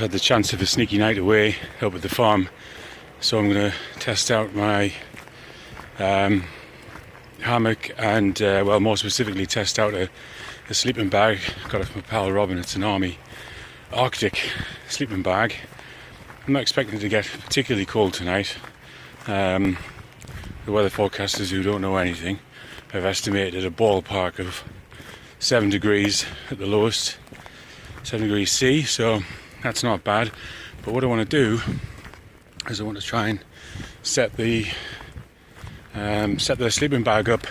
had the chance of a sneaky night away up at the farm, so I'm going to test out my hammock and, well, more specifically test out a sleeping bag. Got it from my pal Robin. It's an Army Arctic sleeping bag. I'm not expecting it to get particularly cold tonight. The weather forecasters who don't know anything have estimated a ballpark of 7 degrees at the lowest, 7 degrees C, so that's not bad. But what I want to do is I want to try and set the sleeping bag up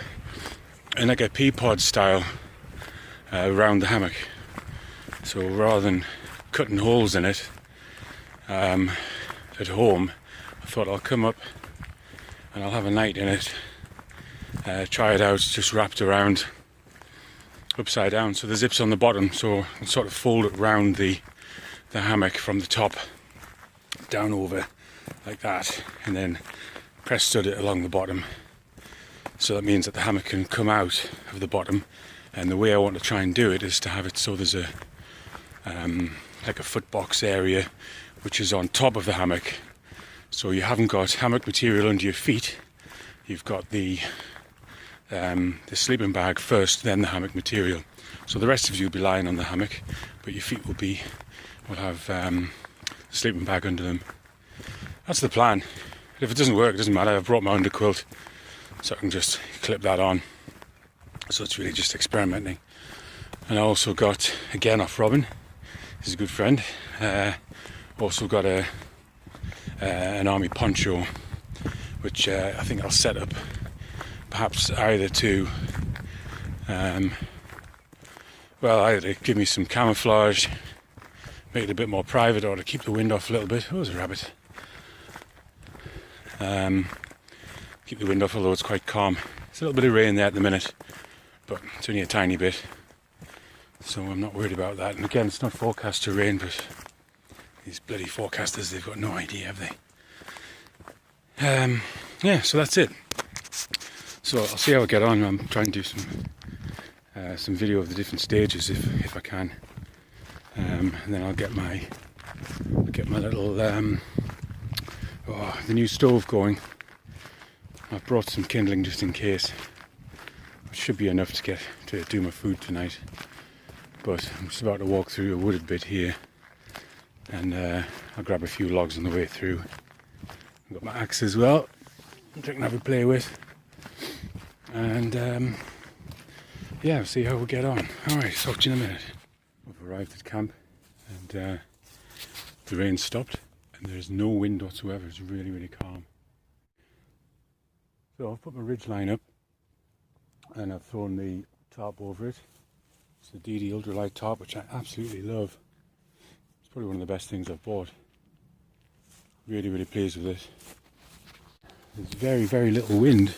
in like a peapod style around the hammock. So rather than cutting holes in it at home, I thought I'll come up and I'll have a night in it, try it out just wrapped around upside down, so the zip's on the bottom, so I'll sort of fold it round the hammock from the top down over like that, and then press stud it along the bottom. So that means that the hammock can come out of the bottom, and the way I want to try and do it is to have it so there's a like a foot box area which is on top of the hammock, so you haven't got hammock material under your feet. You've got the sleeping bag first, then the hammock material. So the rest of you will be lying on the hammock, but your feet will have the sleeping bag under them. That's the plan. If it doesn't work, it doesn't matter. I've brought my under quilt, so I can just clip that on. So it's really just experimenting. And I also got, again off Robin, he's a good friend, also got an army poncho, which I think I'll set up perhaps either to either give me some camouflage, make it a bit more private, or to keep the wind off a little bit. Oh, there's a rabbit. Keep the wind off, although it's quite calm. There's a little bit of rain there at the minute, but it's only a tiny bit, so I'm not worried about that. And again, it's not forecast to rain, but these bloody forecasters, they've got no idea, have they? Yeah, so that's it. So I'll see how I get on. I'm trying to do some video of the different stages if I can, and then I'll get my little the new stove going. I've brought some kindling just in case. It should be enough to do my food tonight. But I'm just about to walk through a wooded bit here, and I'll grab a few logs on the way through. I've got my axe as well, which I can have a play with. And yeah, see how we get on. Alright, talk to you in a minute. I've arrived at camp, and the rain stopped, and there's no wind whatsoever. It's really, really calm. So I've put my ridge line up, and I've thrown the tarp over it. It's the DD ultralight tarp, which I absolutely love. It's probably one of the best things I've bought. Really, really pleased with it. There's very, very little wind,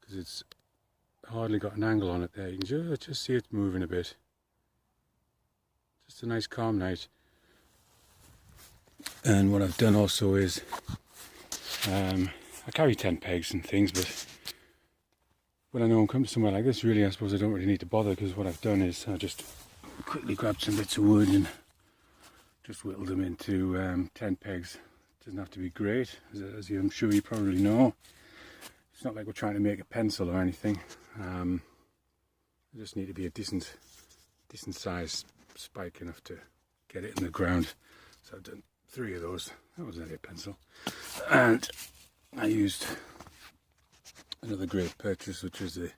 because it's hardly got an angle on it there. You can just see it moving a bit. Just a nice calm night. And what I've done also is I carry tent pegs and things, but when I know I'm coming to somewhere like this, really I suppose I don't really need to bother, because what I've done is I just quickly grabbed some bits of wood and just whittled them into tent pegs. It doesn't have to be great, as I'm sure you probably know. It's not like we're trying to make a pencil or anything. I just need to be a decent sized spike, enough to get it in the ground. So I've done 3 of those. That was only a pencil. And I used another great purchase, which is the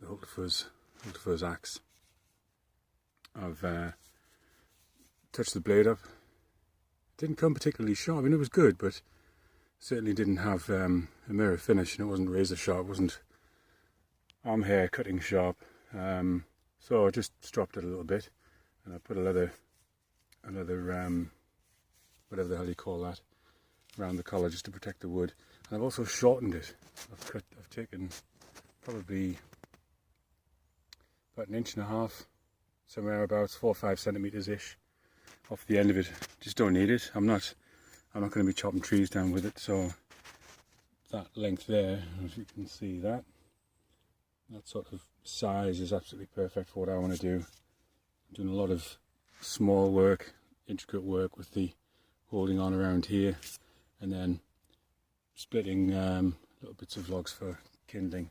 Hultafors axe. I've touched the blade up. It didn't come particularly sharp. I mean, it was good, but certainly didn't have a mirror finish, and it wasn't razor sharp. It wasn't arm hair cutting sharp. So I just stropped it a little bit, and I put a leather whatever the hell you call that, around the collar just to protect the wood. And I've also shortened it. I've taken probably about 1.5 inches, somewhere about 4 or 5 centimeters ish off the end of it. Just don't need it. I'm not going to be chopping trees down with it, so that length there, as you can see, that sort of size is absolutely perfect for what I want to do. I'm doing a lot of small work, intricate work with the holding on around here, and then splitting little bits of logs for kindling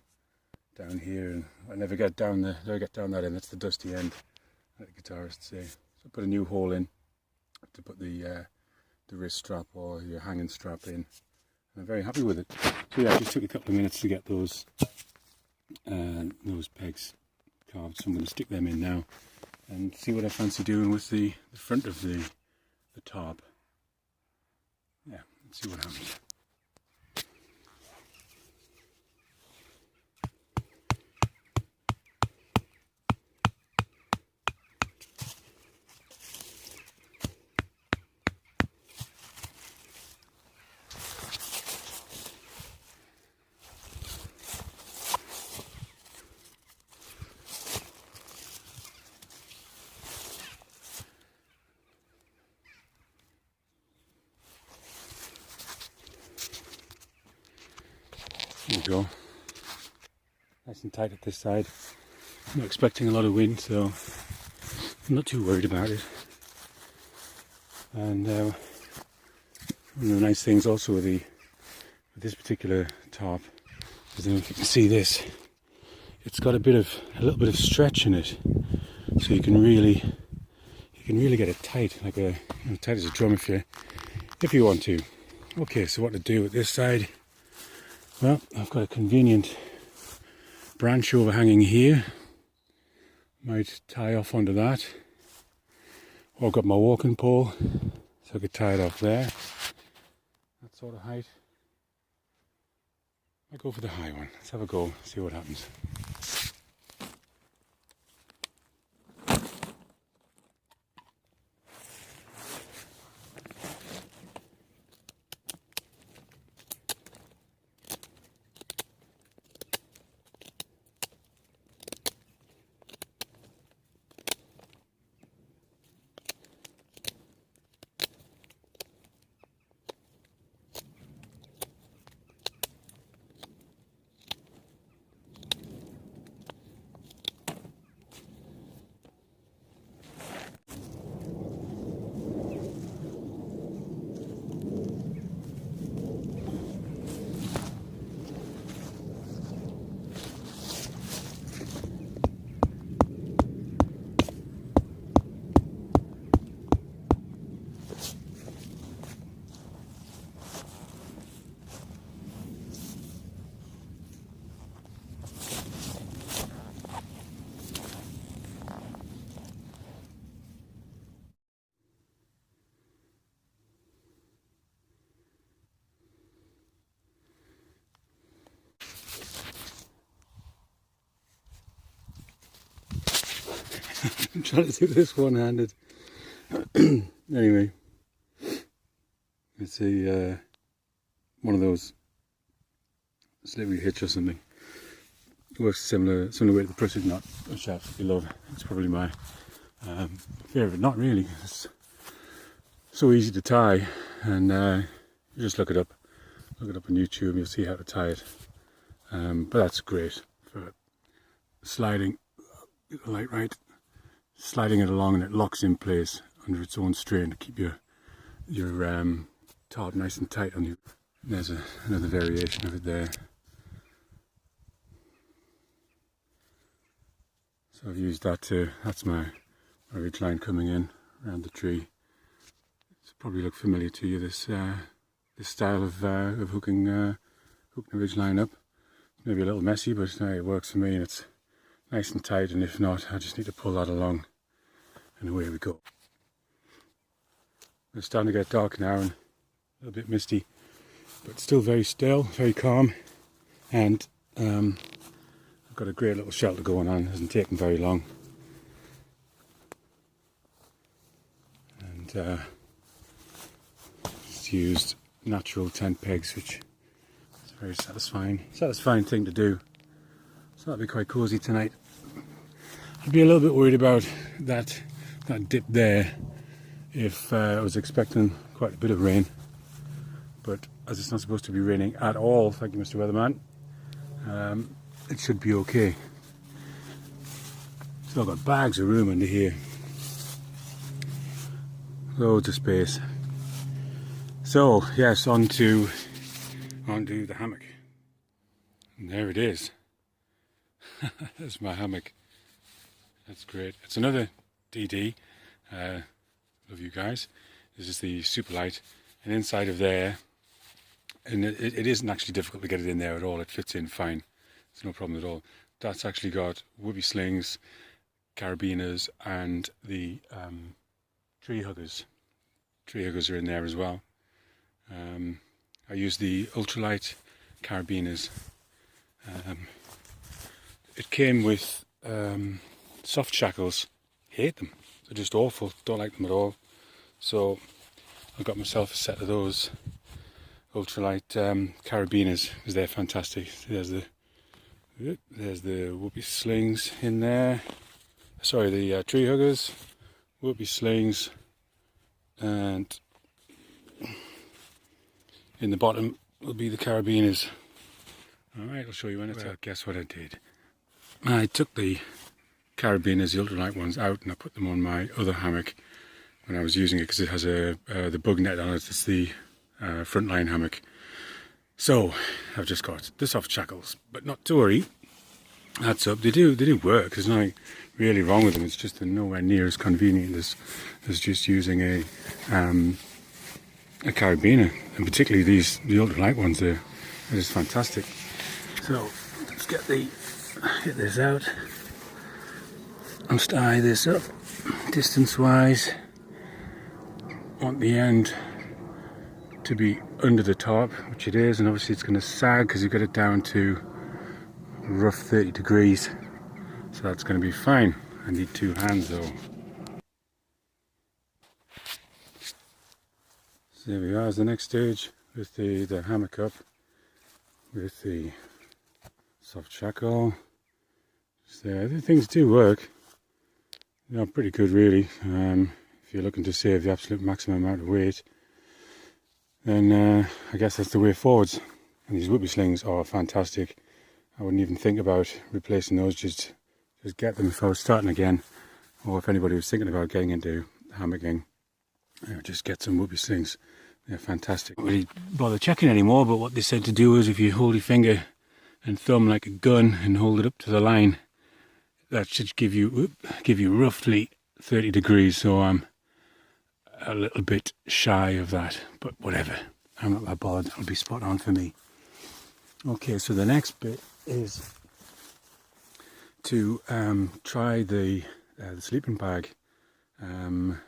down here. And I never get down there. Never get down that end. That's the dusty end, like the guitarists say. So I put a new hole in to put the wrist strap or your hanging strap in. And I'm very happy with it. So yeah, it just took a couple of minutes to get those pegs carved. So I'm going to stick them in now and see what I fancy doing with the front of the top. Yeah, let's see what happens. There we go. Nice and tight at this side. I'm not expecting a lot of wind, so I'm not too worried about it. And one of the nice things also with this particular top is, I don't know if you can see this, it's got a little bit of stretch in it, so you can really get it tight, like tight as a drum if you want to. Okay, so what to do with this side? Well, I've got a convenient branch overhanging here. Might tie off onto that. Or I've got my walking pole, so I could tie it off there. That sort of height. I'll go for the high one. Let's have a go, see what happens. I'm trying to do this one-handed. Anyway, it's a one of those slippery hitch or something. It works similar way to the pressure knot, which I absolutely love. It's probably my favourite knot, really. It's so easy to tie, and you just look it up on YouTube, and you'll see how to tie it. But that's great for sliding. Get the light right. Sliding it along, and it locks in place under its own strain to keep your top nice and tight on you. There's another variation of it there. So I've used that too. That's my ridge line coming in around the tree. It's probably look familiar to you, this style of hooking the ridge line up. Maybe a little messy, but it works for me, and it's nice and tight, and if not, I just need to pull that along, and away we go. It's starting to get dark now and a little bit misty, but still very still, very calm, and I've got a great little shelter going on. It hasn't taken very long, and just used natural tent pegs, which is a very satisfying thing to do. So that'll be quite cosy tonight. I'd be a little bit worried about that dip there if I was expecting quite a bit of rain, but as it's not supposed to be raining at all, thank you Mr. Weatherman, it should be okay. So I've got bags of room under here. Loads of space. So yes, onto the hammock. And there it is. That's my hammock. That's great. It's another DD. Love you guys. This is the Superlight, and inside of there, and it isn't actually difficult to get it in there at all. It fits in fine. It's no problem at all. That's actually got whoopee slings, carabiners, and the tree huggers. Tree huggers are in there as well. I use the ultralight carabiners. It came with soft shackles. Hate them. They're just awful. Don't like them at all. So I got myself a set of those ultralight carabiners because they're fantastic. There's the whoopee slings in there. Sorry, the tree huggers, whoopee slings, and in the bottom will be the carabiners. Alright, I'll show you when it's out. Guess what I did? I took the carabiners, the ultralight ones, out and I put them on my other hammock when I was using it because it has the bug net on it. It's the frontline hammock. So I've just got the soft shackles, but not to worry. That's up. They do work. There's nothing really wrong with them. It's just they're nowhere near as convenient as just using a carabiner, and particularly the ultralight ones. They're just fantastic. So let's get this out and tie this up distance wise. Want the end to be under the top, which it is, and obviously it's going to sag because you've got it down to rough 30 degrees, so that's going to be fine. I need two hands though. So there we are, is the next stage with the hammock up with the soft shackle. So the things do work. They're pretty good really. If you're looking to save the absolute maximum amount of weight, then I guess that's the way forwards. And these whoopee slings are fantastic. I wouldn't even think about replacing those, just get them if I was starting again, or if anybody was thinking about getting into hammocking, just get some whoopee slings. They're fantastic. I don't really bother checking anymore, but what they said to do is if you hold your finger and thumb like a gun and hold it up to the line, that should give you roughly 30 degrees, so I'm a little bit shy of that, but whatever, I'm not that bothered. That'll be spot on for me. Okay, so the next bit is to try the sleeping bag on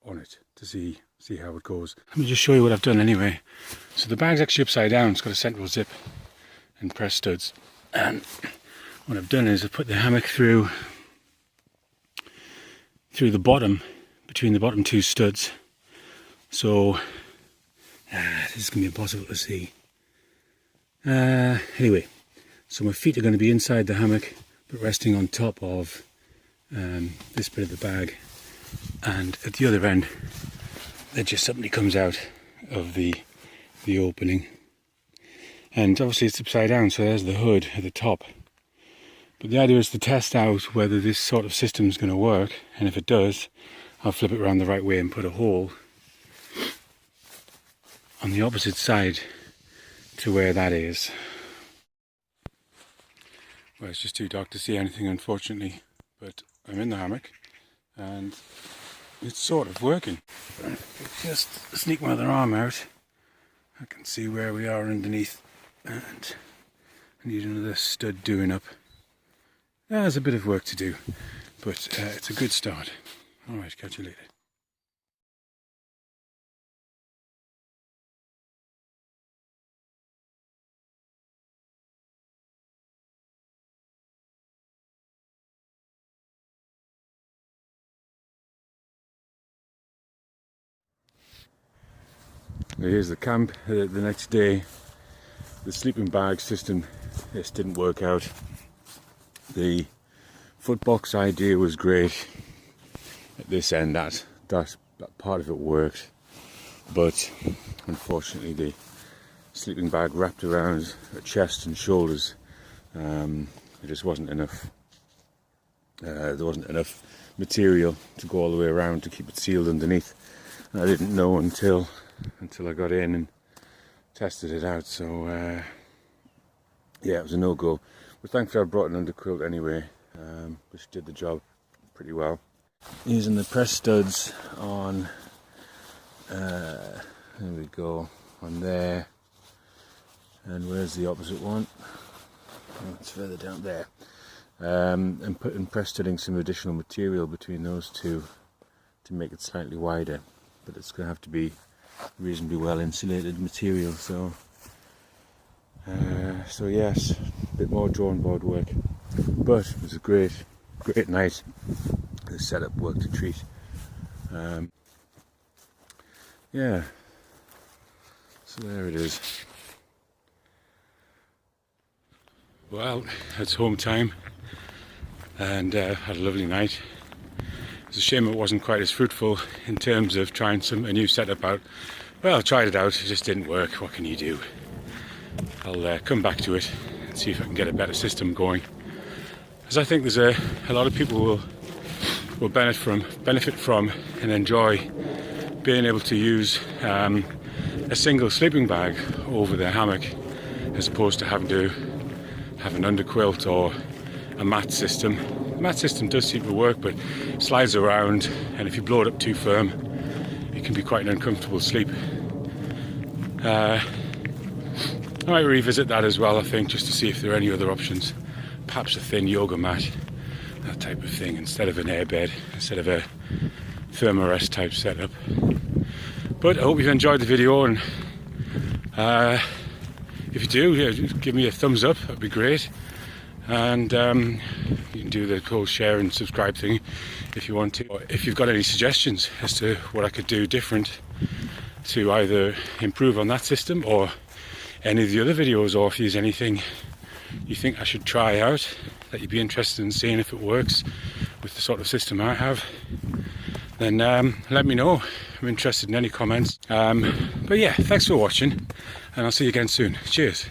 it to see how it goes. Let me just show you what I've done anyway. So the bag's actually upside down. It's got a central zip and press studs, and what I've done is I've put the hammock through the bottom, between the bottom two studs. So this is going to be impossible to see. Anyway, so my feet are going to be inside the hammock but resting on top of this bit of the bag, and at the other end there just somebody comes out of the opening, and obviously it's upside down, so there's the hood at the top. But the idea is to test out whether this sort of system is going to work, and if it does, I'll flip it around the right way and put a hole on the opposite side to where that is. Well, it's just too dark to see anything, unfortunately, but I'm in the hammock and it's sort of working. Just sneak my other arm out, I can see where we are underneath, and I need another stud doing up. There's a bit of work to do, but it's a good start. Alright, catch you later. Here's the camp the next day. The sleeping bag system just didn't work out. The footbox idea was great at this end, that part of it worked, but unfortunately the sleeping bag wrapped around her chest and shoulders, there just wasn't enough. There wasn't enough material to go all the way around to keep it sealed underneath. I didn't know until I got in and tested it out. So yeah, it was a no-go. But thankfully I brought an under quilt anyway, which did the job pretty well. Using the press studs on, there we go, on there. And where's the opposite one? Oh, it's further down there. And press studding some additional material between those two to make it slightly wider. But it's going to have to be reasonably well insulated material. So yes, a bit more drawing board work. But it was a great night. The setup worked a treat. Yeah. So there it is. Well, it's home time, and had a lovely night. It's a shame it wasn't quite as fruitful in terms of trying a new setup out. Well, I tried it out, it just didn't work. What can you do? I'll come back to it and see if I can get a better system going. Because I think there's a lot of people will benefit from and enjoy being able to use a single sleeping bag over their hammock, as opposed to having to have an underquilt or a mat system. The mat system does seem to work, but it slides around, and if you blow it up too firm, it can be quite an uncomfortable sleep. I might revisit that as well, I think, just to see if there are any other options. Perhaps a thin yoga mat, that type of thing, instead of an airbed, instead of a thermarest type setup. But I hope you've enjoyed the video, and if you do, give me a thumbs up, that'd be great. And you can do the whole share and subscribe thing if you want to. Or if you've got any suggestions as to what I could do different to either improve on that system or any of the other videos, or if there's anything you think I should try out that you'd be interested in seeing if it works with the sort of system I have, then let me know. I'm interested in any comments. But yeah, thanks for watching, and I'll see you again soon. Cheers.